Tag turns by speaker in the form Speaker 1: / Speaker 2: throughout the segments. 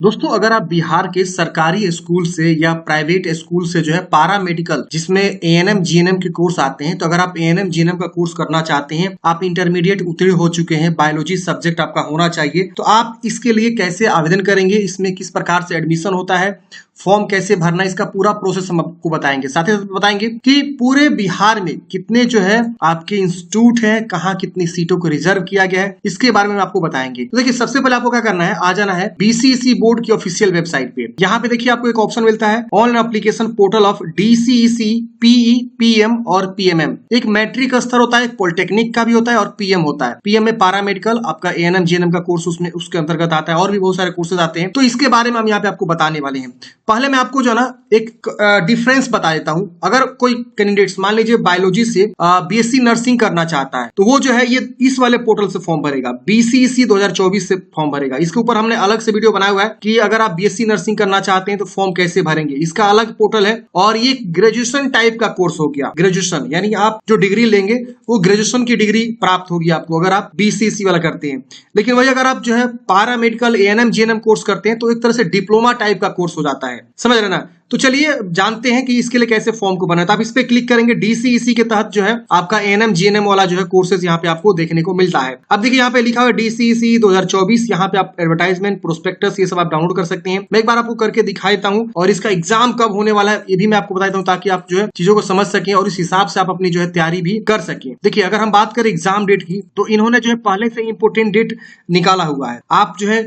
Speaker 1: दोस्तों, अगर आप बिहार के सरकारी स्कूल से या प्राइवेट स्कूल से जो है पारा मेडिकल जिसमें एएनएम जीएनएम के कोर्स आते हैं, तो अगर आप एएनएम जीएनएम का कोर्स करना चाहते हैं, आप इंटरमीडिएट उत्तीर्ण हो चुके हैं, बायोलॉजी सब्जेक्ट आपका होना चाहिए, तो आप इसके लिए कैसे आवेदन करेंगे, इसमें किस प्रकार से एडमिशन होता है, फॉर्म कैसे भरना, इसका पूरा प्रोसेस हम आपको बताएंगे। साथ ही साथ बताएंगे कि पूरे बिहार में कितने जो है आपके इंस्टीट्यूट है, कहाँ कितनी सीटों को रिजर्व किया गया है, इसके बारे में आपको बताएंगे। तो देखिए, सबसे पहले आपको क्या करना है, आ जाना है बीसीईसी बोर्ड की ऑफिशियल वेबसाइट पे। यहाँ पे देखिए आपको एक ऑप्शन मिलता है online application portal of DCEC PE PM और पीएमएम। एक मैट्रिक स्तर होता है, एक पॉलिटेक्निक का भी होता है और पीएम होता है। पीएम में पारामेडिकल आपका एएनएम जीएनएम का कोर्स उसमें उसके अंतर्गत आता है और भी बहुत सारे कोर्सेज आते हैं। तो इसके बारे में हम यहाँ पे आपको बताने वाले हैं। पहले मैं आपको जो है ना एक डिफरेंस बता देता हूं। अगर कोई कैंडिडेट्स मान लीजिए बायोलॉजी से बीएससी नर्सिंग करना चाहता है, तो वो जो है ये इस वाले पोर्टल से फॉर्म भरेगा, बीसीईसी 2024 से फॉर्म भरेगा। इसके ऊपर हमने अलग से वीडियो बनाया हुआ है कि अगर आप बीएससी नर्सिंग करना चाहते हैं तो फॉर्म कैसे भरेंगे, इसका अलग पोर्टल है। और ये ग्रेजुएशन टाइप का कोर्स हो गया। ग्रेजुएशन यानी आप जो डिग्री लेंगे वो ग्रेजुएशन की डिग्री प्राप्त होगी आपको अगर आप बीसीईसी वाला करते हैं। लेकिन वही अगर आप जो है पारा मेडिकल एएनएम जीएनएम कोर्स करते हैं तो एक तरह से डिप्लोमा टाइप का कोर्स हो जाता है। समझ रहे ना। तो चलिए जानते हैं कि इसके लिए कैसे फॉर्म को बनाना है। तो आप इस पे क्लिक करेंगे, डीसीईसी के तहत जो है आपका एएनएम जीएनएम वाला जो है कोर्सेज यहाँ पे आपको देखने को मिलता है। अब देखिए यहाँ पे लिखा हुआ है डीसीईसी 2024। यहाँ पे आप एडवर्टाइजमेंट, प्रोस्पेक्टस ये सब आप डाउनलोड कर सकते हैं। मैं एक बार आपको करके दिखा देता हूँ और इसका एग्जाम कब होने वाला है ये भी मैं आपको बता देता हूँ, ताकि आप जो है चीजों को समझ सकें और इस हिसाब से आप अपनी जो है तैयारी भी कर सकें। देखिए, अगर हम बात करें एग्जाम डेट की, तो इन्होंने जो है पहले से इंपोर्टेंट डेट निकाला हुआ है। आप जो है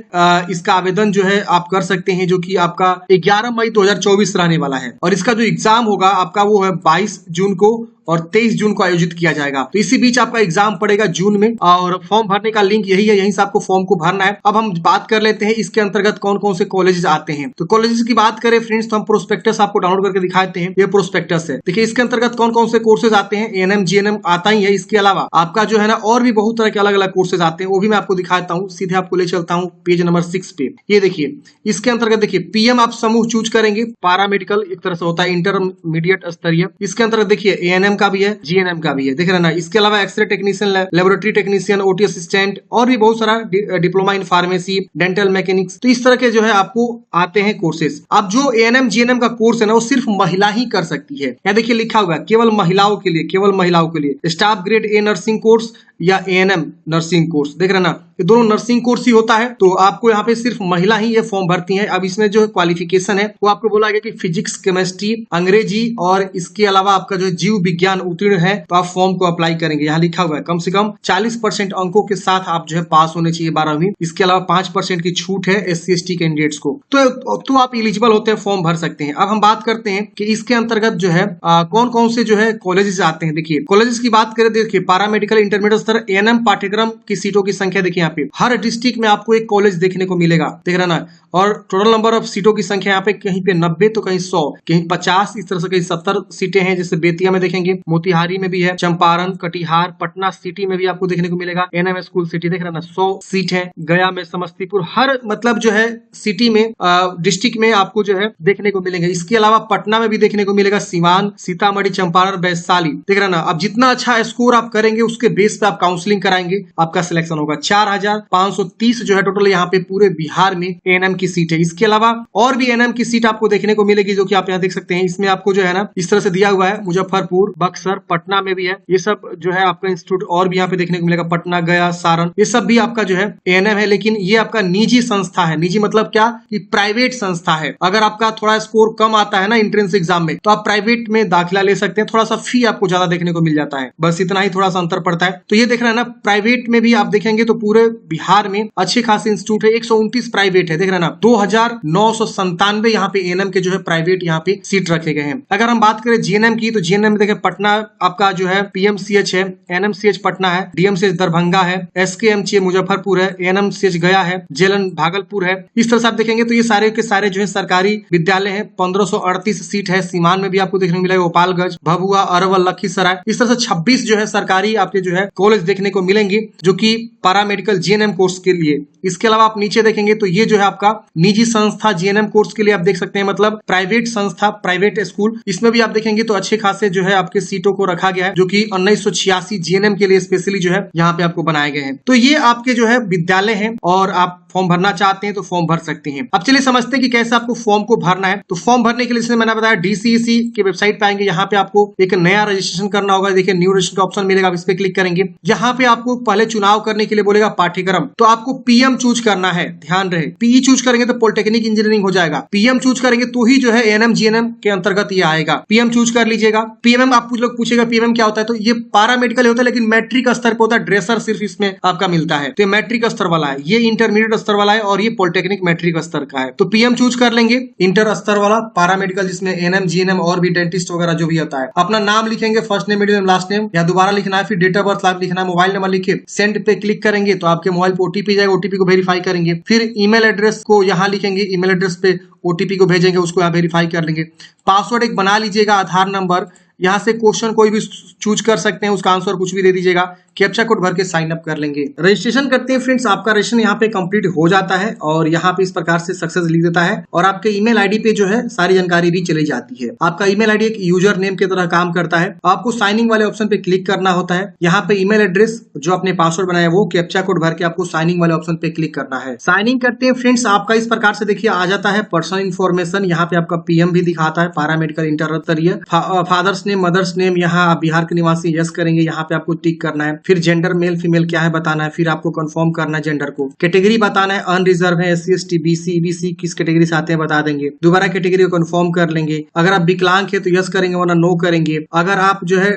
Speaker 1: इसका आवेदन जो है आप कर सकते हैं, जो कि आपका 11 मई 2024 रहने वाला है। और इसका जो एग्जाम होगा आपका वो है 22 जून को और 23 जून को आयोजित किया जाएगा। तो इसी बीच आपका एग्जाम पड़ेगा जून में। और फॉर्म भरने का लिंक यही है, यहीं से आपको फॉर्म को भरना है। अब हम बात कर लेते हैं इसके अंतर्गत कौन कौन से कॉलेजेस आते हैं। तो कॉलेजेस की बात करें फ्रेंड्स, तो हम प्रोस्पेक्टस आपको डाउनलोड करके दिखाते हैं। ये प्रोस्पेक्टस है। देखिए इसके अंतर्गत कौन कौन से कोर्सेज आते हैं। एएनएम जीएनएम आता ही है, इसके अलावा आपका जो है ना और भी बहुत तरह के अलग अलग कोर्सेज आते हैं, वो भी मैं आपको दिखाता हूँ। सीधे आपको ले चलता हूँ पेज नंबर 6 पे। ये देखिए इसके अंतर्गत देखिए पीएम आप समूह चूज करेंगे। पारामेडिकल एक तरह से होता है इंटरमीडिएट स्तरीय। इसके अंतर्गत देखिए एएनएम का भी है, जीएनएम का भी है, देख रहे ना। इसके अलावा x ray technician, laboratory technician, OT assistant और भी बहुत सारा diploma in pharmacy, dental mechanics. तो इस तरह के जो है आपको आते हैं कोर्सेज। अब जो एएनएम जीएनएम का कोर्स है ना वो सिर्फ महिला ही कर सकती है। यहाँ देखिए लिखा हुआ है केवल महिलाओं के लिए, केवल महिलाओं के लिए staff grade A nursing course या एएनएम नर्सिंग कोर्स। देख रहे ना, ये दोनों नर्सिंग कोर्स ही होता है। तो आपको यहाँ पे सिर्फ महिला ही ये फॉर्म भरती है। अब इसमें जो क्वालिफिकेशन है वो आपको बोला गया कि फिजिक्स, केमिस्ट्री, अंग्रेजी और इसके अलावा आपका जो जीव विज्ञान उत्तीर्ण है तो आप फॉर्म को अप्लाई करेंगे। यहाँ लिखा हुआ है कम से कम 40% अंकों के साथ आप जो है पास होने चाहिए 12वीं। इसके अलावा 5% की छूट है SC ST कैंडिडेट्स को। तो आप एलिजिबल होते हैं, फॉर्म भर सकते हैं। अब हम बात करते हैं कि इसके अंतर्गत जो है कौन कौन से जो है कॉलेजेस आते हैं। देखिए कॉलेजेस की बात करें, देखिए पारामेडिकल इंटरमीडिएट एएनएम पाठ्यक्रम की सीटों की संख्या देखिए यहाँ पे हर डिस्ट्रिक्ट में आपको एक कॉलेज देखने को मिलेगा, देख रहे ना। और टोटल नंबर ऑफ सीटों की संख्या यहाँ पे कहीं पे 90 तो कहीं 100, कहीं 50, इस तरह से कहीं 70 सीटें हैं। जैसे बेतिया में देखेंगे, मोतिहारी में भी है, चंपारण, कटिहार, पटना सिटी में भी आपको देखने को मिलेगा। एनएम स्कूल सिटी देख रहे ना 100 सीट है। गया में, समस्तीपुर, हर मतलब जो है सिटी में डिस्ट्रिक्ट में आपको जो है देखने को मिलेंगे। इसके अलावा पटना में भी देखने को मिलेगा, सीवान, सीतामढ़ी, चंपारण, वैशाली, देख रहे ना। अब जितना अच्छा स्कोर आप करेंगे उसके बेस पे आप काउंसलिंग कराएंगे, आपका सिलेक्शन होगा। 4530 जो है टोटल यहाँ पे पूरे बिहार में एएनएम की सीट है। इसके अलावा और भी एएनएम की सीट आपको देखने को मिलेगी, जो कि आप यहाँ देख सकते हैं। इसमें आपको जो है ना इस तरह से दिया हुआ है, मुजफ्फरपुर, बक्सर, पटना में भी है। ये सब जो है आपका इंस्टीट्यूट और भी यहाँ पे देखने को मिलेगा, पटना, गया, सारण, ये सब भी आपका जो है एएनएम है। लेकिन ये आपका निजी संस्था है। निजी मतलब क्या कि प्राइवेट संस्था है। अगर आपका थोड़ा स्कोर कम आता है ना एंट्रेंस एग्जाम में, तो आप प्राइवेट में दाखिला ले सकते हैं। थोड़ा सा फी आपको ज्यादा देखने को मिल जाता है, बस इतना ही थोड़ा सा अंतर पड़ता है। तो ये देख रहे हैं ना, प्राइवेट में भी आप देखेंगे तो पूरे बिहार में अच्छे खासे इंस्टीट्यूट है। 129 प्राइवेट है, देख रहे हैं ना। 2997 यहाँ पे एएनएम के जो है प्राइवेट यहाँ पे सीट रखे गए हैं। अगर हम बात करें जीएनएम की, तो जीएनएम में देखें पटना आपका जो है पीएमसीएच है, एनएमसीएच पटना है, डीएमसीएच दरभंगा है, एसकेएमसीएच मुजफ्फरपुर है, एएनएमसीएच गया है, जेएलएन भागलपुर है। इस तरह से आप देखेंगे तो ये सारे के सारे जो है सरकारी विद्यालय है। 1538 सीट है। सीमान में भी आपको देखने को मिलेगा, गोपालगंज, भभुआ, अरवल, लखीसराय, इस तरह से 26 जो है सरकारी आपके जो है कॉलेज कॉलेज देखने को मिलेंगे जो कि पैरामेडिकल जीएनएम कोर्स के लिए। इसके अलावा आप नीचे देखेंगे तो ये जो है आपका निजी संस्था जीएनएम कोर्स के लिए आप देख सकते हैं, मतलब प्राइवेट संस्था, प्राइवेट स्कूल। इसमें भी आप देखेंगे तो अच्छे खासे जो है आपके सीटों को रखा गया है, जो कि 1986 जीएनएम के लिए स्पेशली जो है यहाँ पे आपको बनाए गए हैं। तो ये आपके जो है विद्यालय हैं और आप फॉर्म भरना चाहते हैं तो फॉर्म भर सकते हैं। अब चलिए समझते हैं कि कैसे आपको फॉर्म को भरना है। तो फॉर्म भरने के लिए जैसे मैंने बताया DCEC के वेबसाइट पे आएंगे, यहाँ पे आपको एक नया रजिस्ट्रेशन करना होगा। देखिए न्यू रजिस्ट्रेशन का ऑप्शन मिलेगा, आप इस पे क्लिक करेंगे। यहाँ पे आपको पहले चुनाव करने के लिए बोलेगा पाठ्यक्रम, तो आपको PM चूज करना है, ध्यान रहे। PE चूज करेंगे तो पॉलिटेक्निक इंजीनियरिंग हो जाएगा, PM चूज करेंगे तो ही जो है ANM GNM के अंतर्गत ये आएगा। PM चूज कर लीजिएगा। PMM आप लोग पूछेगा PMM क्या होता है, तो ये पैरामेडिकल होता है लेकिन मैट्रिक स्तर पर होता है, ड्रेसर सिर्फ इसमें आपका मिलता है, तो मैट्रिक स्तर वाला है, ये इंटरमीडिएट स्तर वाला है और ये पॉलिटेक्निक मैट्रिक स्तर का है। तो PM चूज कर लेंगे, इंटर स्तर वाला पैरामेडिकल जिसमें ANM GNM और भी डेंटिस्ट वगैरह जो भी होता है। अपना नाम लिखेंगे, first name, middle name, last name, या दोबारा लिखना है, फिर डेट ऑफ बर्थ लिखना है, मोबाइल नंबर लिखे, सेंड पे क्लिक करेंगे तो आपके मोबाइल पे OTP जाएगा, OTP को वेरीफाई करेंगे। फिर ईमेल एड्रेस को यहाँ लिखेंगे, ईमेल एड्रेस पे OTP को भेजेंगे, उसको यहाँ वेरीफाई कर लेंगे। पासवर्ड एक बना लीजिएगा, आधार नंबर, यहाँ से क्वेश्चन कोई भी चूज कर सकते हैं, उसका आंसर कुछ भी दे दीजिएगा, कैप्चा कोड भर के साइन अप कर लेंगे। रजिस्ट्रेशन करते हैं फ्रेंड्स, आपका रजिस्ट्रेशन यहाँ पे कंप्लीट हो जाता है और यहाँ पे इस प्रकार से सक्सेस लिख देता है और आपके ईमेल आईडी पे जो है सारी जानकारी भी चली जाती है। आपका ईमेल आईडी एक यूजर नेम की तरह काम करता है। आपको साइनिंग वाले ऑप्शन पे क्लिक करना होता है। यहाँ पे ईमेल एड्रेस जो आपने पासवर्ड बनाया वो कैप्चा कोड भर के आपको साइनिंग वाले ऑप्शन पे क्लिक करना है। साइनिंग करते हैं फ्रेंड्स, आपका इस प्रकार से देखिए आ जाता है पर्सनल इन्फॉर्मेशन। यहाँ पे आपका PM भी दिखाता है, पैरामेडिकल इंटर स्तरीय, फादर्स नेम, मदर्स नेम, यहाँ आप बिहार के निवासी, यस करेंगे, यहाँ पे आपको टिक करना है। फिर जेंडर मेल फीमेल क्या है बताना है, फिर आपको कंफर्म करना है जेंडर को। कैटेगरी बताना है, अनरिजर्व है, SC ST BC EBC किस कैटेगरी से आते हैं बता देंगे। दोबारा कैटेगरी को कंफर्म कर लेंगे। अगर आप विकलांग है तो यस करेंगे वरना नो करेंगे। अगर आप जो है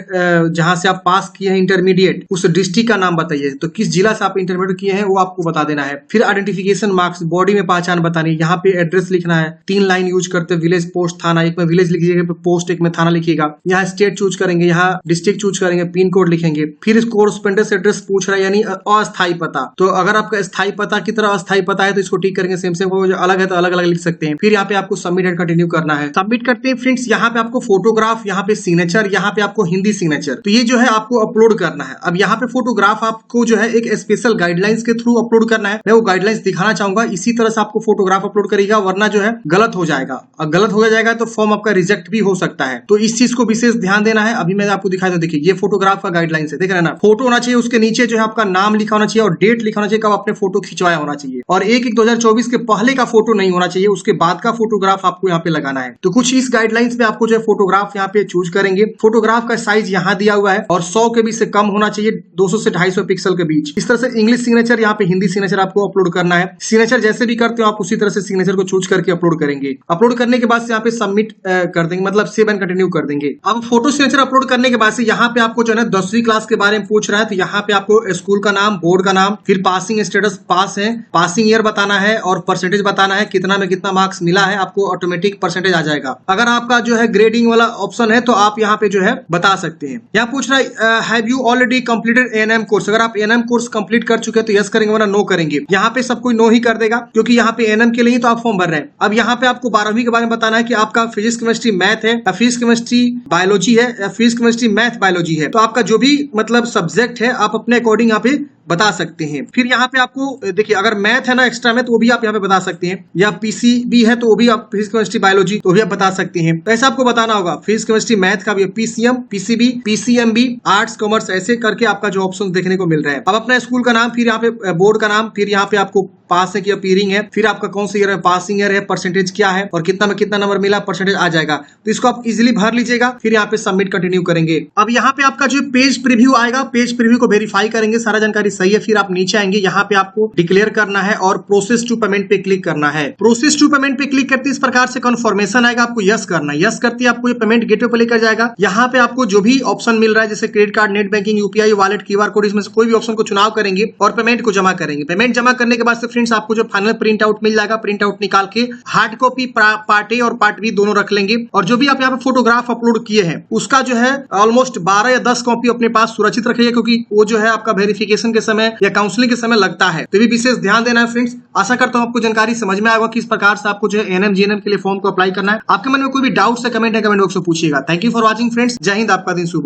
Speaker 1: जहां से आप पास किए हैं इंटरमीडिएट उस डिस्ट्रिक्ट का नाम बताइए, तो किस जिला से आप इंटरमीडिएट किए हैं वो आपको बता देना है। फिर आइडेंटिफिकेशन मार्क्स, बॉडी में पहचान बतानी है। यहाँ पे एड्रेस लिखना है, 3 लाइन यूज करते, विलेज पोस्ट थाना, एक में विलेज लिखिएगा, पोस्ट एक में थाना लिखिएगा। यहाँ स्टेट चूज करेंगे, यहाँ डिस्ट्रिक्ट चूज करेंगे, पिन कोड लिखेंगे। फिर इस कोरस्पोंडेंस एड्रेस पूछ रहा है यानी अस्थायी पता, तो अगर आपका स्थायी पता की तरह अस्थायी पता है तो इसको टिक करेंगे। सेम सेम अलग है तो अलग अलग लिख सकते हैं। फिर यहाँ पे आपको सबमिट एंड कंटिन्यू करना है। सबमिट करते हैं फ्रेंड्स, यहाँ पे आपको फोटोग्राफ, यहाँ पे सिग्नेचर, यहाँ पे आपको हिंदी सिग्नेचर, तो ये जो है आपको अपलोड करना है। अब यहाँ पे फोटोग्राफ आपको जो है एक स्पेशल गाइडलाइंस के थ्रू अपलोड करना है। मैं वो गाइडलाइंस दिखाना चाहूंगा, इसी तरह से आपको फोटोग्राफ अपलोड करेगा, वरना जो है गलत हो जाएगा। और गलत हो जाएगा तो फॉर्म आपका रिजेक्ट भी हो सकता है, तो इस चीज को विशेष ध्यान देना है। अभी मैं आपको दिखाई दूं, देखिए ये फोटोग्राफ का गाइडलाइंस है, देख रहे हैं ना। फोटो होना चाहिए, उसके नीचे जो है आपका नाम लिखा होना चाहिए और डेट लिखा होना चाहिए कब आपने फोटो खिंचवाया होना चाहिए, और 1/1/2024 के पहले का फोटो नहीं होना चाहिए, उसके बाद का फोटोग्राफ आपको यहाँ पे लगाना है। तो कुछ इस गाइडलाइंस में आपको जो है फोटोग्राफ यहाँ पे चूज करेंगे। फोटोग्राफ का साइज यहाँ दिया हुआ है और 100 के बीच से कम होना चाहिए, 200 से 250 पिक्सल के बीच। इस तरह से इंग्लिश सिग्नेचर, यहाँ पे हिंदी सिग्नेचर आपको अपलोड करना है। सिग्नेचर जैसे भी करते हो आप उसी तरह से सिग्नेचर को चूज करके अपलोड करेंगे। अपलोड करने के बाद से यहाँ पे सबमिट कर देंगे, मतलब सेव एंड कंटिन्यू कर देंगे। अब फोटो सिग्नेचर अपलोड करने के बाद से यहाँ पे आपको जो है 10वीं क्लास के बारे में पूछ रहा है, तो यहाँ पे आपको स्कूल का नाम, बोर्ड का नाम, फिर पासिंग स्टेटस, पास है, पासिंग ईयर बताना है और परसेंटेज बताना है, कितना में कितना मार्क्स मिला है, आपको ऑटोमेटिक परसेंटेज आ जाएगा। अगर आपका जो है ग्रेडिंग वाला ऑप्शन है तो आप यहाँ पे जो है बता सकते हैं। यहाँ पूछ रहा है have you already completed ANM course, अगर आप ANM कोर्स कंप्लीट कर चुके हैं तो यस करेंगे वरना नो करेंगे। यहाँ पे सब कोई नो ही कर देगा क्योंकि यहाँ पे ANM के लिए ही तो आप फॉर्म भर रहे हैं। अब यहाँ पे आपको 12वीं के बारे में बताना है कि आपका फिजिक्स केमिस्ट्री मैथ है या फिजिक्स केमिस्ट्री बायोलॉजी है या फिजिक्स केमिस्ट्री मैथ बायोलॉजी है, तो आपका जो भी मतलब सब्जेक्ट है आप अपने अकॉर्डिंग यहाँ पे बता सकते हैं। फिर यहाँ पे आपको देखिए अगर मैथ है ना एक्स्ट्रा में तो वो भी आप यहाँ पे बता सकते हैं, या PCB है तो वो भी आप फिजिक्स केमिस्ट्री बायोलॉजी तो भी आप बता सकते हैं। तो ऐसा आपको बताना होगा। फिजिक्स केमिस्ट्री मैथ का भी PCM PCB PCMB arts commerce ऐसे करके आपका जो ऑप्शन देखने को मिल रहा है। अब अपना स्कूल का नाम, फिर यहाँ पे बोर्ड का नाम, फिर यहाँ पे आपको पास है कि अपीयरिंग है, फिर आपका कौन सा ईयर है, पासिंग ईयर है, परसेंटेज क्या है और कितना में कितना नंबर मिला, परसेंटेज आ जाएगा। तो इसको आप इजीली भर लीजिएगा। फिर यहाँ पे सबमिट कंटिन्यू करेंगे। अब यहाँ पे आपका जो पेज प्रीव्यू आएगा, पेज प्रीव्यू को वेरीफाई करेंगे, सारा जानकारी सही है। फिर आप नीचे आएंगे, यहाँ पे आपको डिक्लेयर करना है और प्रोसेस टू पेमेंट पे क्लिक करना है। प्रोसेस टू पेमेंट पे क्लिक करते इस प्रकार से कन्फर्मेशन आएगा, आपको यस करना है। यस करते आपको ये पेमेंट गेटवे पे लेकर जाएगा। यहाँ पे आपको जो भी ऑप्शन मिल रहा है जैसे credit card, net banking, UPI, wallet, QR code, इसमें से कोई भी ऑप्शन को चुनाव करेंगे और पेमेंट को जमा करेंगे। पेमेंट जमा करने के बाद से फ्रेंड्स आपको जो फाइनल प्रिंट आउट मिल जाएगा, प्रिंट आउट निकाल के हार्ड कॉपी पार्ट ए और पार्ट बी दोनों रख लेंगे। और जो भी आप यहाँ पे फोटोग्राफ अपलोड किए हैं उसका जो है ऑलमोस्ट 12 या 10 कॉपी अपने पास सुरक्षित रखिए, क्योंकि वो जो है आपका वेरिफिकेशन के समय या काउंसलिंग के समय लगता है, तो भी विशेष ध्यान देना है फ्रेंड्स। आशा करता हूँ आपको जानकारी समझ में आएगा किस प्रकार से आपको जो है ANM GNM के लिए फॉर्म को अप्लाई करना है। आपके मन में कोई भी डाउट है कमेंट बॉक्स में पूछिएगा। Thank you for watching friends. जय हिंद, आपका दिन शुभ हो।